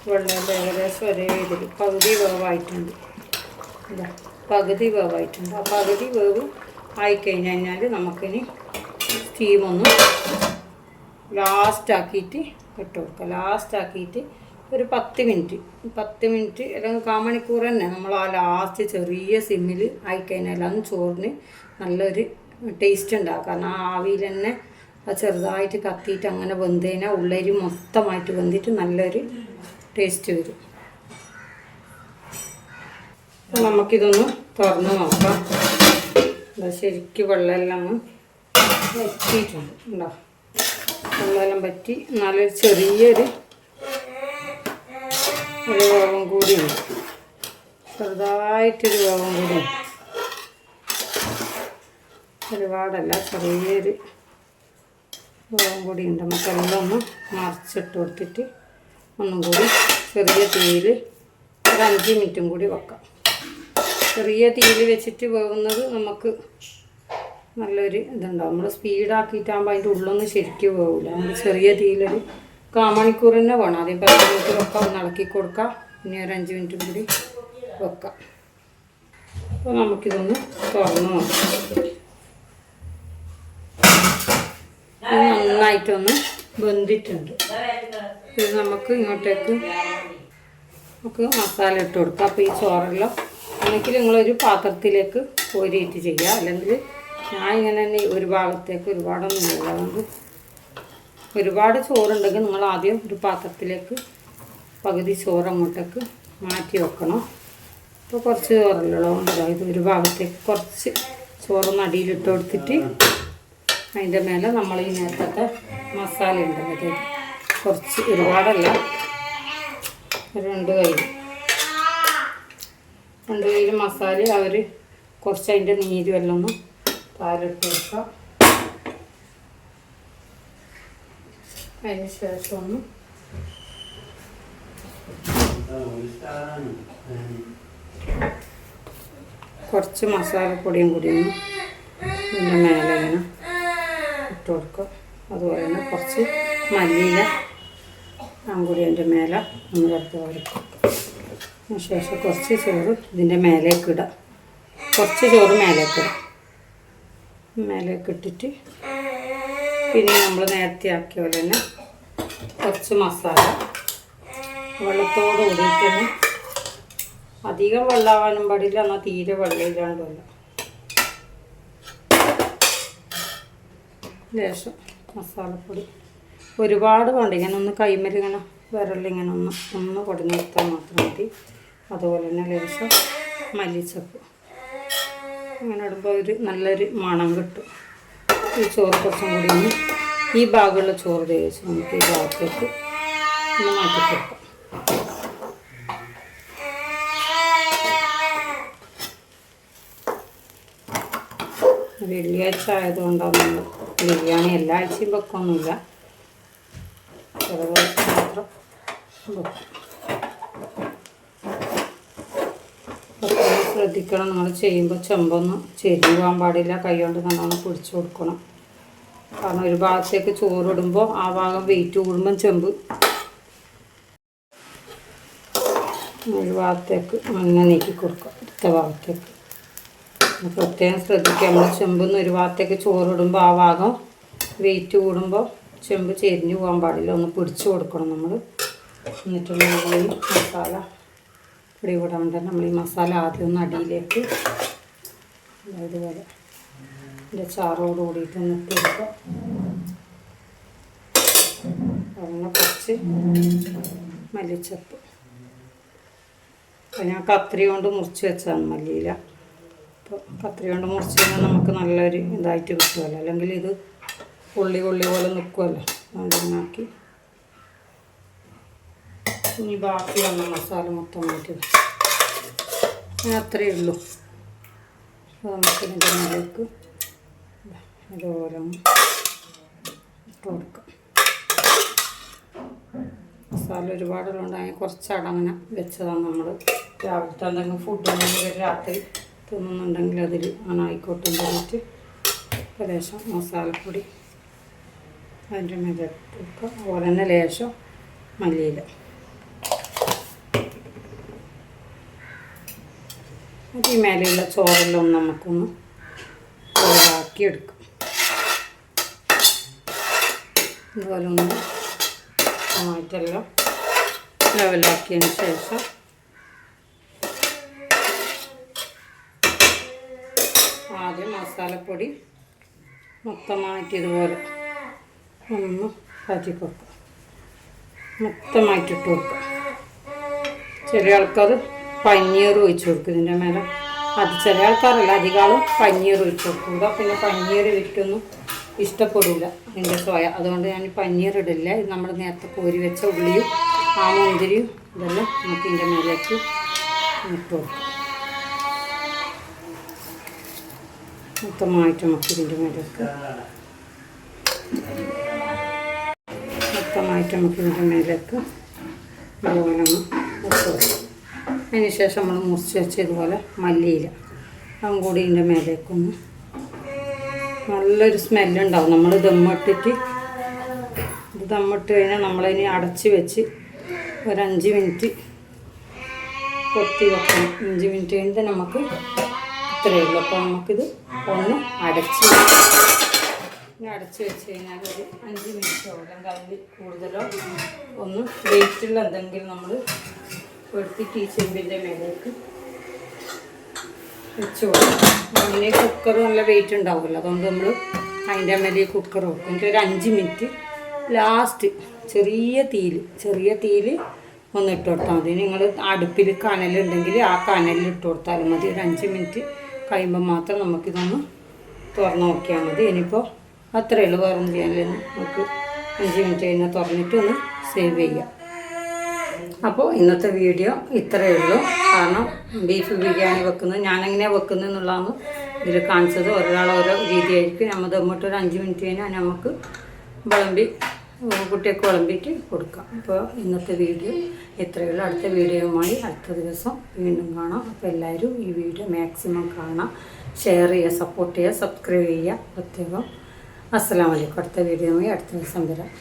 വെള്ളം ഏകദേശം ഒരേ ഇതിൽ പകുതി വേവായിട്ടുണ്ട്. ഇതാ പകുതി വേവായിട്ടുണ്ട്. ആ പകുതി വേവ് ആയിക്കഴിഞ്ഞ് കഴിഞ്ഞാൽ നമുക്കിനി സ്റ്റീമൊന്ന് ലാസ്റ്റാക്കിയിട്ട് ഇട്ട് കൊടുക്കുക. ലാസ്റ്റാക്കിയിട്ട് ഒരു 10 മിനിറ്റ് അല്ലെങ്കിൽ 1/4 മണിക്കൂർ തന്നെ നമ്മൾ ആ ലാസ്റ്റ് ചെറിയ സിമ്മിൽ ആയിക്കഴിഞ്ഞാൽ അന്ന് ചോറിന് നല്ലൊരു ടേസ്റ്റ് ഉണ്ടാകും. കാരണം ആ ആവിയിൽ തന്നെ അത് ചെറുതായിട്ട് കത്തിയിട്ട് അങ്ങനെ വെന്ത് കഴിഞ്ഞാൽ ഉള്ളരി മൊത്തമായിട്ട് വെന്തിട്ട് നല്ലൊരു ടേസ്റ്റ് വരും. അപ്പോൾ നമുക്കിതൊന്ന് തുറന്ന് നോക്കാം. ശരിക്കും വെള്ളമെല്ലാം വറ്റിയിട്ടുണ്ട്. ഉണ്ടോ? വെള്ളമെല്ലാം പറ്റി നല്ലൊരു ചെറിയൊരു വേവും കൂടിയുണ്ട്. ചെറുതായിട്ടൊരു വേവും കൂടിയുണ്ട്. ഒരുപാടല്ല, ചെറിയൊരു വേവും കൂടിയുണ്ട്. നമുക്കെല്ലാം ഒന്ന് മറിച്ചിട്ട് കൊടുത്തിട്ട് ഒന്നും കൂടി ചെറിയ തീയിൽ ഒരു 5 മിനിറ്റും കൂടി വെക്കാം. ചെറിയ തീയിൽ വെച്ചിട്ട് വേവുന്നത് നമുക്ക് നല്ലൊരു ഇതുണ്ടാവും. നമ്മൾ സ്പീഡാക്കിയിട്ടാകുമ്പോൾ അതിൻ്റെ ഉള്ളൊന്നും ശരിക്കും വേവില്ല. നമ്മൾ ചെറിയ തീയിലൊരു 1/4 മണിക്കൂർ തന്നെ വേണം. ആദ്യം 10 മിനിറ്റ് വെക്കാം, ഒന്ന് ഇളക്കി കൊടുക്കാം, പിന്നെ ഒരു 5 മിനിറ്റും കൂടി വെക്കാം. അപ്പോൾ നമുക്കിതൊന്ന് തുറന്ന് നോക്കാം. നന്നായിട്ടൊന്ന് വെന്തിട്ടുണ്ട്. ഇത് നമുക്ക് ഇങ്ങോട്ടേക്ക് മസാല ഇട്ട് കൊടുക്കാം. അപ്പോൾ ഈ ചോറെല്ലാം ഒന്നെങ്കിൽ നിങ്ങളൊരു പാത്രത്തിലേക്ക് കോരിയിട്ട് ചെയ്യുക, അല്ലെങ്കിൽ ഞാൻ ഇങ്ങനെ തന്നെ ഒരു ഭാഗത്തേക്ക് ഒരുപാടൊന്നും ഇല്ല. അതുകൊണ്ട് ഒരുപാട് ചോറുണ്ടെങ്കിൽ നിങ്ങൾ ആദ്യം ഒരു പാത്രത്തിലേക്ക് പകുതി ചോറ് അങ്ങോട്ടേക്ക് മാറ്റി വെക്കണം. അപ്പോൾ കുറച്ച് ചോറുള്ളൂ. അതായത് ഒരു ഭാഗത്തേക്ക് കുറച്ച് ചോറൊന്ന് അടിയിലിട്ട് കൊടുത്തിട്ട് അതിൻ്റെ മേലെ നമ്മൾ ഈ നേരത്തെ മസാല ഉണ്ട്. അതായത് കുറച്ച് ഒരുപാടല്ല, ഒരു 2 കയ്യിൽ മസാല അവർ കുറച്ച് അതിൻ്റെ നീര് എല്ലാം ഒന്ന് താലിട്ട് വെക്കാം. അതിന് ശേഷം ഒന്ന് കുറച്ച് മസാലപ്പൊടിയും കൂടി ഒന്ന് ഇതിൻ്റെ മേലെ ഇങ്ങനെ ഇട്ട് കൊടുക്കുക. അതുപോലെ തന്നെ കുറച്ച് മല്ലിയില കൂടി അതിൻ്റെ മേലെ ഒന്ന് വെറുതെ വരക്കും. അതിനുശേഷം കുറച്ച് ചോറ് ഇതിൻ്റെ മേലേക്ക് ഇടാം. കുറച്ച് ചോറ് മേലേക്ക് ഇട്ടിട്ട് പിന്നെ നമ്മൾ നേരത്തെ ആക്കിയ പോലെ തന്നെ കുറച്ച് മസാല വെള്ളത്തോട് കൂടിയിട്ട് തന്നെ, അധികം വെള്ളമാവാനും പാടില്ല, എന്നാൽ തീരെ വെള്ളമില്ലാണ്ടല്ല. ലേശം മസാലപ്പൊടി ഒരുപാട് വേണ്ട, ഇങ്ങനെ ഒന്ന് കൈമേൽ ഇങ്ങനെ വിരലിങ്ങനെ ഒന്ന് പൊടിഞ്ഞ് നിർത്താൻ മാത്രം മതി. അതുപോലെ തന്നെ ലേശം മല്ലിച്ചപ്പ് അങ്ങനെ ഇടുമ്പോൾ ഒരു നല്ലൊരു മണം കിട്ടും. ഈ ചോറ് കുറച്ചും കൂടി ഒന്ന് ഈ ഭാഗമുള്ള ചോറ് തേച്ച് നമുക്ക് ഈ ഭാഗത്തേക്ക് ഒന്ന് മാറ്റി കൊടുക്കാം. വെള്ളിയാഴ്ച ആയതുകൊണ്ടാണ് നമ്മൾ ബിരിയാണി എല്ലാ ആഴ്ചയും വെക്കൊന്നുമില്ല, ചെറുതാഴ്ച മാത്രം വെക്കും. ശ്രദ്ധിക്കണം, നമ്മൾ ചെയ്യുമ്പോൾ ചെമ്പൊന്നും ചെരിഞ്ഞ് പോകാൻ പാടില്ല. കൈ കൊണ്ട് നല്ലോണം പിടിച്ചു കൊടുക്കണം. കാരണം ഒരു ഭാഗത്തേക്ക് ചോറിടുമ്പോൾ ആ ഭാഗം വെയിറ്റ് കൂടുമ്പം ചെമ്പ് ഒരു ഭാഗത്തേക്ക് അങ്ങനെ നീക്കി കൊടുക്കുക. അടുത്ത ഭാഗത്തേക്ക് പ്രത്യേകം ശ്രദ്ധിക്കുക. നമ്മൾ ചെമ്പെന്ന് ഒരു ഭാഗത്തേക്ക് ചോറിടുമ്പോൾ ആ ഭാഗം വെയിറ്റ് കൂടുമ്പോൾ ചെമ്പ് ചെരിഞ്ഞ് പോകാൻ പാടില്ല, ഒന്ന് പിടിച്ചു കൊടുക്കണം നമ്മൾ. എന്നിട്ടുള്ള നമ്മൾ ഈ മസാല ഇവിടെ വിടാണ്ട് നമ്മൾ ഈ മസാല ആദ്യം ഒന്ന് അടിയിലേക്ക് ഇതുപോലെ ഇതിൻ്റെ ചാറോട് കൂടിയിട്ടൊന്ന് ഇട്ട് കൊടുക്കുക. അങ്ങനെ കുറച്ച് മല്ലിച്ചപ്പ്, അപ്പോൾ ഞാൻ കത്രി കൊണ്ട് മുറിച്ച് വെച്ചാണ് മല്ലിയില. അപ്പോൾ കത്രി കൊണ്ട് മുറിച്ച് കഴിഞ്ഞാൽ നമുക്ക് നല്ലൊരു ഇതായിട്ട് കിട്ടുമല്ലോ, അല്ലെങ്കിൽ ഇത് കൊള്ളി പോലെ നിൽക്കുമല്ലോ. അതുകൊണ്ട് ആക്കി ഇനി ബാക്കി വന്ന മസാല മൊത്തം മാറ്റി ഞാൻ അത്രയേ ഉള്ളൂ. അപ്പോൾ നമുക്ക് ഇതിൻ്റെ മേലേക്ക് അതുപോലെ ഇട്ട് കൊടുക്കാം. മസാല ഒരുപാടുള്ളതുകൊണ്ട് അതിന് കുറച്ചടങ്ങനെ വെച്ചതാണ് നമ്മൾ. രാവിലത്തെ എന്തെങ്കിലും ഫുഡ് ഉണ്ടെങ്കിൽ രാത്രി തിന്നുന്നുണ്ടെങ്കിൽ അതിൽ അങ്ങനെ ആയിക്കോട്ടെ പറഞ്ഞിട്ട് ലേശം മസാലപ്പൊടി അതിൻ്റെ മേലെ കൊടുക്കുക. അതുപോലെ തന്നെ ലേശം മല്ലിയില. ഈ മേലെയുള്ള ചോറെല്ലാം നമുക്കൊന്ന് ഇതാക്കിയെടുക്കും. ഇതുപോലെ ഒന്ന് നന്നായിട്ടെല്ലാം ലെവലാക്കിയതിന് ശേഷം ആദ്യം മസാലപ്പൊടി മൊത്തമായിട്ട് ഇതുപോലെ ഒന്ന് കാച്ചി കൊടുക്കുക. മൊത്തമായിട്ടിട്ട് കൊടുക്കുക. ചില ആൾക്കാർ പനീർ ഒഴിച്ച് കൊടുക്കും ഇതിൻ്റെ മേലെ. അത് ചില ആൾക്കാരല്ല, അധികം പനീർ ഒഴിച്ച് കൊടുക്കുക. പിന്നെ പനീർ വിറ്റൊന്നും ഇഷ്ടപ്പെടില്ല അതിൻ്റെ സോയ. അതുകൊണ്ട് ഞാൻ പനീർ ഇടില്ല. ഇത് നമ്മൾ നേരത്തെ കോരി വെച്ച ഉള്ളിയും ആ മുന്തിരിയും ഇതെല്ലാം നമുക്ക് ഇതിൻ്റെ മേലേക്ക് ഇട്ട് കൊടുക്കാം. മൊത്തമായിട്ട് നമുക്ക് ഇതിൻ്റെ മേലേക്ക് ഇതുപോലെ ഒന്ന് ഇട്ട് കൊടുക്കും. അതിന് ശേഷം നമ്മൾ മുറിച്ച് വെച്ച് ഇതുപോലെ മല്ലിയില അതും കൂടി ഇതിൻ്റെ മേലേക്കൊന്ന് നല്ലൊരു സ്മെല്ലുണ്ടാവും. നമ്മൾ ദമ്മിട്ടിട്ട് കഴിഞ്ഞാൽ നമ്മളതിനെ അടച്ച് വെച്ച് ഒരു 5 മിനിറ്റ് കൊത്തി വെക്കണം. 5 മിനിറ്റ് കഴിഞ്ഞിട്ട് നമുക്ക് ഇത്രയേ ഉള്ളൂ. അപ്പോൾ നമുക്കിത് ഒന്ന് അടച്ച് വെച്ച് കഴിഞ്ഞാൽ ഒരു 5 മിനിറ്റോ അല്ലെങ്കിൽ അതിൽ കൂടുതലോ ഒന്ന് വെയിറ്റുള്ള എന്തെങ്കിലും നമ്മൾ എടുത്തിട്ട് ഈ ചെമ്പിൻ്റെ മേലേക്ക് വെച്ച് കൊടുക്കും. അങ്ങനെ കുക്കർ നല്ല വെയിറ്റ് ഉണ്ടാവുമല്ലോ, അതുകൊണ്ട് നമ്മൾ അതിൻ്റെ മേലെ കുക്കർ വെക്കും. എന്നിട്ട് ഒരു 5 മിനിറ്റ് ലാസ്റ്റ് ചെറിയ തീയിൽ ഒന്ന് ഇട്ട് കൊടുത്താൽ മതി. നിങ്ങൾ അടുപ്പിൽ കനലുണ്ടെങ്കിൽ ആ കനലിൽ ഇട്ട് കൊടുത്താലും മതി. ഒരു 5 മിനിറ്റ് കഴിയുമ്പോൾ മാത്രം നമുക്കിതൊന്ന് തുറന്ന് നോക്കിയാൽ മതി. ഇനിയിപ്പോൾ അത്രയേ ഉള്ളൂ, വേറൊന്നും ചെയ്യാനില്ല. നമുക്ക് 5 മിനിറ്റ് കഴിഞ്ഞാൽ തുറന്നിട്ട് ഒന്ന് സേവ് ചെയ്യാം. അപ്പോൾ ഇന്നത്തെ വീഡിയോ ഇത്രയേ ഉള്ളൂ. കാരണം ബീഫ് ബിരിയാണി വെക്കുന്നത് ഞാനെങ്ങനെയാണ് വെക്കുന്നത് എന്നുള്ളതാണ് ഇതിൽ കാണിച്ചത്. ഒരാൾ ഓരോ രീതിയായിരിക്കും. നമ്മൾ ദമ്മിട്ട് ഒരു 5 മിനിറ്റ് കഴിഞ്ഞാൽ നമുക്ക് കുട്ടിയൊക്കെ വിളമ്പിയിട്ട് കൊടുക്കാം. അപ്പോൾ ഇന്നത്തെ വീഡിയോ ഇത്രയേ ഉള്ളൂ. അടുത്ത വീഡിയോയുമായി അടുത്ത ദിവസം വീണ്ടും കാണാം. അപ്പോൾ എല്ലാവരും ഈ വീഡിയോ മാക്സിമം കാണാം, ഷെയർ ചെയ്യുക, സപ്പോർട്ട് ചെയ്യുക, സബ്സ്ക്രൈബ് ചെയ്യുക. പ്രത്യേകം അസ്സലാമു അലൈക്കും. അടുത്ത വീഡിയോയുമായി അടുത്ത ദിവസം വരാം.